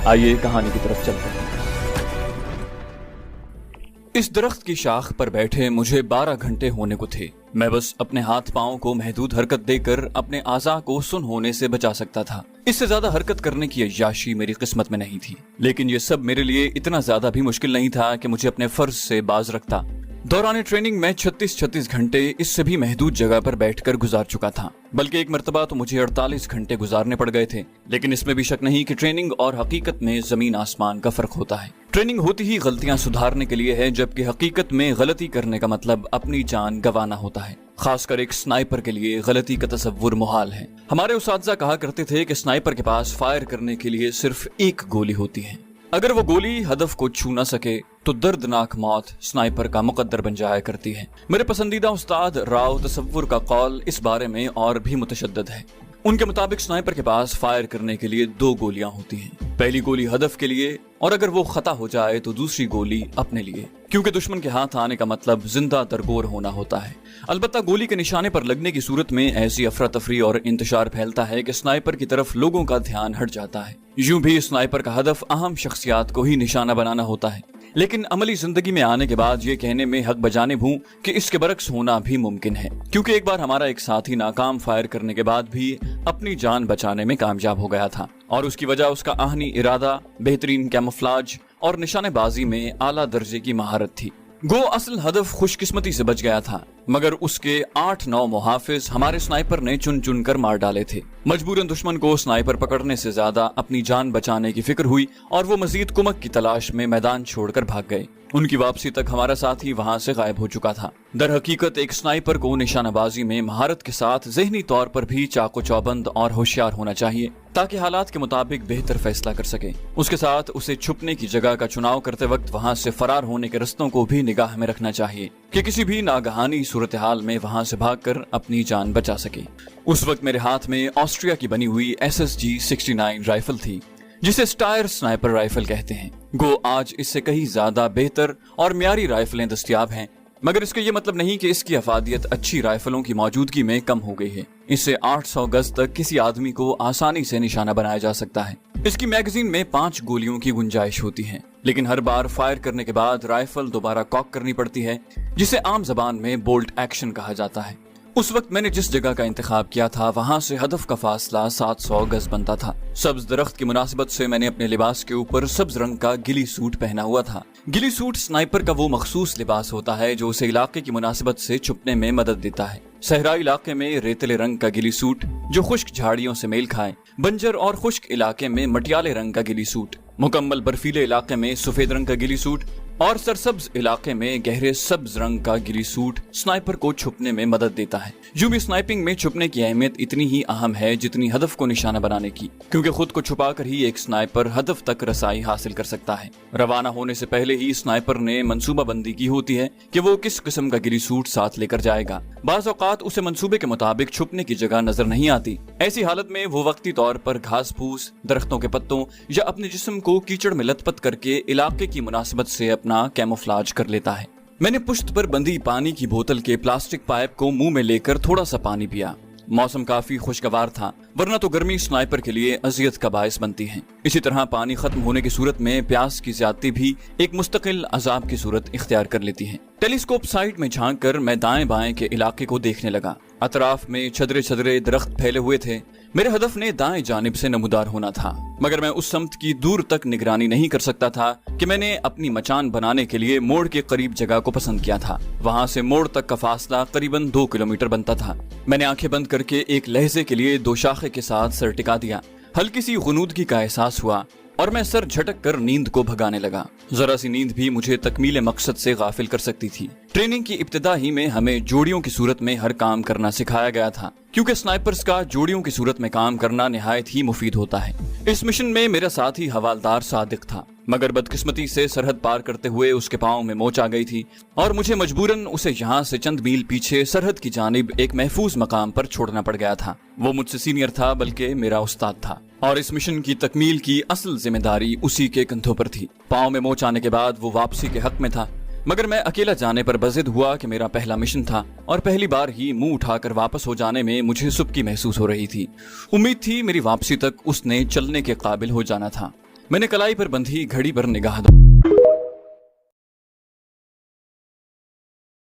आइए कहानी की तरफ चलते हैं। इस दरख्त की शाख पर बैठे मुझे 12 घंटे होने को थे। मैं बस अपने हाथ पांव को महदूद हरकत देकर अपने आज़ा को सुन होने से बचा सकता था। इससे ज्यादा हरकत करने की अय्याशी मेरी किस्मत में नहीं थी। लेकिन ये सब मेरे लिए इतना ज्यादा भी मुश्किल नहीं था कि मुझे अपने फर्ज से बाज रखता। दौरान ट्रेनिंग में 36 घंटे इससे भी महदूद जगह पर बैठकर गुजार चुका था, बल्कि एक मर्तबा तो मुझे 48 घंटे गुजारने पड़ गए थे। लेकिन इसमें भी शक नहीं कि ट्रेनिंग और हकीकत में जमीन आसमान का फर्क होता है। ट्रेनिंग होती ही गलतियां सुधारने के लिए है, जबकि हकीकत में गलती करने का मतलब अपनी जान गंवाना होता है। खासकर एक स्नाइपर के लिए गलती का तसव्वुर मुहाल है। हमारे उस्ताद कहा करते थे कि स्नाइपर के पास फायर करने के लिए सिर्फ एक गोली होती है। अगर वो गोली हदफ को छू न सके तो दर्दनाक मौत स्नाइपर का मुकद्दर बन जाया करती है। मेरे पसंदीदा उस्ताद राव तसव्वुर का कौल इस बारे में और भी मुतशद्दद है। उनके मुताबिक स्नाइपर के पास फायर करने के लिए 2 गोलियां होती हैं। पहली गोली हदफ के लिए, और अगर वो खता हो जाए तो दूसरी गोली अपने लिए, क्योंकि दुश्मन के हाथ आने का मतलब जिंदा दरगोर होना होता है। अलबत्ता गोली के निशाने पर लगने की सूरत में ऐसी अफरा तफरी और इंतशार फैलता है कि स्नाइपर की तरफ लोगों का ध्यान हट जाता है। यूं भी स्नाइपर का हदफ अहम शख्सियात को ही निशाना बनाना होता है। लेकिन अमली जिंदगी में आने के बाद ये कहने में हक बजानिब हूँ कि इसके बरक्स होना भी मुमकिन है, क्योंकि एक बार हमारा एक साथी नाकाम फायर करने के बाद भी अपनी जान बचाने में कामयाब हो गया था, और उसकी वजह उसका आहनी इरादा, बेहतरीन कैमोफ्लेज और निशानेबाजी में आला दर्जे की महारत थी। गो असल हदफ खुशकिस्मती से बच गया था, मगर उसके 8-9 मुहाफिज हमारे स्नाइपर ने चुन चुन कर मार डाले थे। मजबूरन दुश्मन को स्नाइपर पकड़ने से ज्यादा अपनी जान बचाने की फिक्र हुई और वो मजीद कुमक की तलाश में मैदान छोड़कर भाग गए। उनकी वापसी तक हमारा साथी वहां से गायब हो चुका था। दर हकीकत एक स्नाइपर को निशानाबाजी में महारत के साथ ज़हनी तौर पर भी चाको चौबंद और होशियार होना चाहिए, ताकि हालात के मुताबिक बेहतर फैसला कर सके। उसके साथ उसे छुपने की जगह का चुनाव करते वक्त वहां से फरार होने के रस्तों को भी निगाह में रखना चाहिए कि किसी भी नागहानी सूरत हाल में वहां से भागकर अपनी जान बचा सके। उस वक्त मेरे हाथ में ऑस्ट्रिया की बनी हुई SSG 69 राइफल थी, जिसे स्टायर स्नाइपर राइफल कहते हैं। गो आज इससे कहीं ज्यादा बेहतर और म्यारी राइफलें दस्तयाब हैं, मगर इसका ये मतलब नहीं कि इसकी अफादियत अच्छी राइफलों की मौजूदगी में कम हो गई है। इससे 800 गज तक किसी आदमी को आसानी से निशाना बनाया जा सकता है। इसकी मैगजीन में 5 गोलियों की गुंजाइश होती है, लेकिन हर बार फायर करने के बाद राइफल दोबारा कॉक करनी पड़ती है, जिसे आम जबान में बोल्ट एक्शन कहा जाता है। उस वक्त मैंने जिस जगह का इंतखाब किया था वहां से हदफ का फासला 700 गज बनता था। सब्ज दरख्त की मुनासिबत से मैंने अपने लिबास के ऊपर सब्ज रंग का गिली सूट पहना हुआ था। गिली सूट स्नाइपर का वो मखसूस लिबास होता है जो उसे इलाके की मुनासिबत से छुपने में मदद देता है। सहराई इलाके में रेतले रंग का गिली सूट जो खुश्क झाड़ियों से मेल खाए, बंजर और खुश्क इलाके में मटियाले रंग का गिली सूट, मुकम्मल बर्फीले इलाके में सफेद रंग का गिली सूट और सरसब्ज इलाके में गहरे सब्ज रंग का गिली सूट स्नाइपर को छुपने में मदद देता है। यूं भी स्नाइपिंग में छुपने की अहमियत इतनी ही अहम है जितनी हदफ को निशाना बनाने की, क्योंकि खुद को छुपाकर ही एक स्नाइपर हदफ तक रसाई हासिल कर सकता है। रवाना होने से पहले ही स्नाइपर ने मंसूबा बंदी की होती है कि वो किस किस्म का गिली सूट साथ लेकर जाएगा। बाज़ औक़ात उसे मंसूबे के मुताबिक छुपने की जगह नजर नहीं आती। ऐसी हालत में वो वक्ती तौर पर घास फूस, दरख्तों के पत्तों या अपने जिस्म को कीचड़ में लथपथ करके इलाके की मुनासिबत से अपना कैमोफ्लेज कर लेता है। मैंने पुश्त पर बंधी पानी की बोतल के प्लास्टिक पाइप को मुंह में लेकर थोड़ा सा पानी पिया। मौसम काफी खुशगवार था, वरना तो गर्मी स्नाइपर के लिए अजियत का बायस बनती है। इसी तरह पानी खत्म होने की सूरत में प्यास की ज्यादती भी एक मुस्तकिल अजाब की सूरत इख्तियार कर लेती है। टेलीस्कोप साइट में झांक कर मैं दाएं बाएं के इलाके को देखने लगा। अतराफ में छदरे छदरे दरख्त फैले हुए थे। मेरे हदफ ने दाएं जानिब से नमूदार होना था, मगर मैं उस समत की दूर तक निगरानी नहीं कर सकता था कि मैंने अपनी मचान बनाने के लिए मोड़ के करीब जगह को पसंद किया था। वहां से मोड़ तक का फासला करीबन 2 किलोमीटर बनता था। मैंने आंखें बंद करके एक लहजे के लिए 2 शाखे के साथ सर टिका दिया। हल्की सी गुनूदगी का एहसास हुआ और मैं सर झटक कर नींद को भगाने लगा। जरा सी नींद भी मुझे तकमील मकसद से गाफिल कर सकती थी। ट्रेनिंग की इब्तिदा ही में हमें जोड़ियों की सूरत में हर काम करना सिखाया गया था, क्योंकि स्नाइपर्स का जोड़ियों की सूरत में काम करना निहायत ही मुफीद होता है। इस मिशन में मेरा साथी हवालदार सादिक था, मगर बदकिस्मती से सरहद पार करते हुए उसके पांव में मोच आ गई थी और मुझे मजबूरन उसे यहाँ से चंद मील पीछे सरहद की जानिब एक महफूज मकाम पर छोड़ना पड़ गया था। वो मुझसे सीनियर था, बल्कि मेरा उस्ताद था, और इस मिशन की तकमील की असल जिम्मेदारी उसी के कंधों पर थी। पांव में मोच आने के बाद वो वापसी के हक में था, मगर मैं अकेला जाने पर बज़िद हुआ कि मेरा पहला मिशन था और पहली बार ही मुंह उठाकर वापस हो जाने में मुझे सुबकी महसूस हो रही थी। उम्मीद थी मेरी वापसी तक उसने चलने के काबिल हो जाना था। मैंने कलाई पर बंधी घड़ी पर निगाह